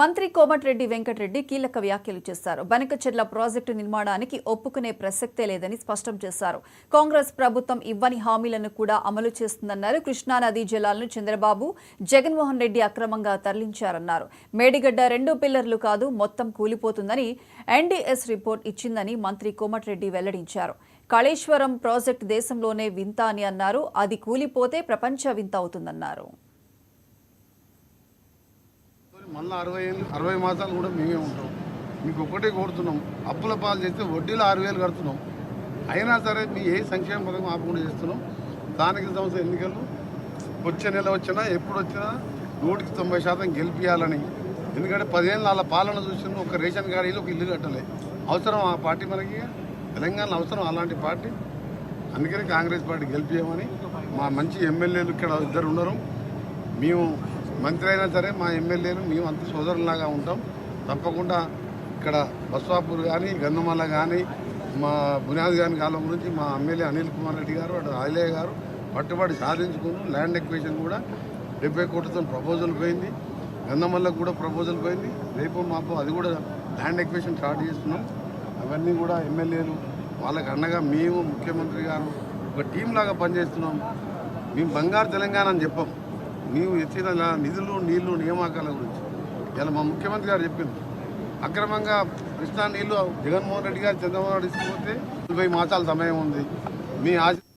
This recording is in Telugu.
మంత్రి కోమటిరెడ్డి వెంకటరెడ్డి కీలక వ్యాఖ్యలు చేశారు. బనకచెర్ల ప్రాజెక్టు నిర్మాణానికి ఒప్పుకునే ప్రసక్తే లేదని స్పష్టం చేశారు. కాంగ్రెస్ ప్రభుత్వం ఇవ్వని హామీలను కూడా అమలు చేస్తుందన్నారు. కృష్ణానదీ జలాలను చంద్రబాబు, జగన్మోహన్ రెడ్డి అక్రమంగా తరలించారన్నారు. మేడిగడ్డ 2 పిల్లర్లు కాదు, మొత్తం కూలిపోతుందని ఎన్డీఎస్ రిపోర్ట్ ఇచ్చిందని మంత్రి కోమటిరెడ్డి వెల్లడించారు. కాళేశ్వరం ప్రాజెక్టు దేశంలోనే వింత అని అన్నారు. అది కూలిపోతే ప్రపంచ వింత అవుతుందన్నారు. మళ్ళీ 60 మాసాలు కూడా మేమే ఉంటాం. మీకు ఒకటే కోరుతున్నాం, అప్పుల పాలు చేస్తే వడ్డీలు 6,000 కడుతున్నాం. అయినా సరే మీ ఏ సంక్షేమ పథకం ఆపకుండా చేస్తున్నాం. స్థానిక సంస్థ ఎన్నికలు వచ్చే నెల వచ్చినా ఎప్పుడు వచ్చినా 190% గెలిపించాలని. ఎందుకంటే 10 ఏళ్ళ వాళ్ళ పాలన చూసిన ఒక రేషన్ కార్డులో ఒక ఇల్లు కట్టలే. అవసరం ఆ పార్టీ మనకి తెలంగాణలో అవసరం అలాంటి పార్టీ. అందుకని కాంగ్రెస్ పార్టీ గెలిపించమని మా మంచి ఎమ్మెల్యేలు ఇక్కడ 2 ఉన్నారు. మేము మంత్రి అయినా సరే మా ఎమ్మెల్యేలు మేము అంత సోదరులాగా ఉంటాం. తప్పకుండా ఇక్కడ బస్వాపూర్ కానీ గంధమల్ల కానీ మా బునియాద్ గారి కాలం గురించి మా ఎమ్మెల్యే అనిల్ కుమార్ రెడ్డి గారు అటు ఆయిలయ్య గారు పట్టుబడి సాధించుకుని ల్యాండ్ ఎక్వేషన్ కూడా 70 కోట్లతో ప్రపోజల్ పోయింది. గంధమల్లకు కూడా ప్రపోజల్ పోయింది. రేపు మాపు అది కూడా ల్యాండ్ ఎక్వేషన్ స్టార్ట్ చేస్తున్నాం. అవన్నీ కూడా ఎమ్మెల్యేలు వాళ్ళకి అండగా మేము ముఖ్యమంత్రి గారు ఒక టీం లాగా పనిచేస్తున్నాం. మేము బంగారు తెలంగాణ అని చెప్పాం. నీవు ఇచ్చిన నిధులు నీళ్లు నియామకాల గురించి ఇలా మా ముఖ్యమంత్రి గారు చెప్పింది. అక్రమంగా కృష్ణా నీళ్లు జగన్మోహన్ రెడ్డి గారు చంద్రబాబు నాయుడు తీసుకుపోతే 20 మాసాల సమయం ఉంది. మీ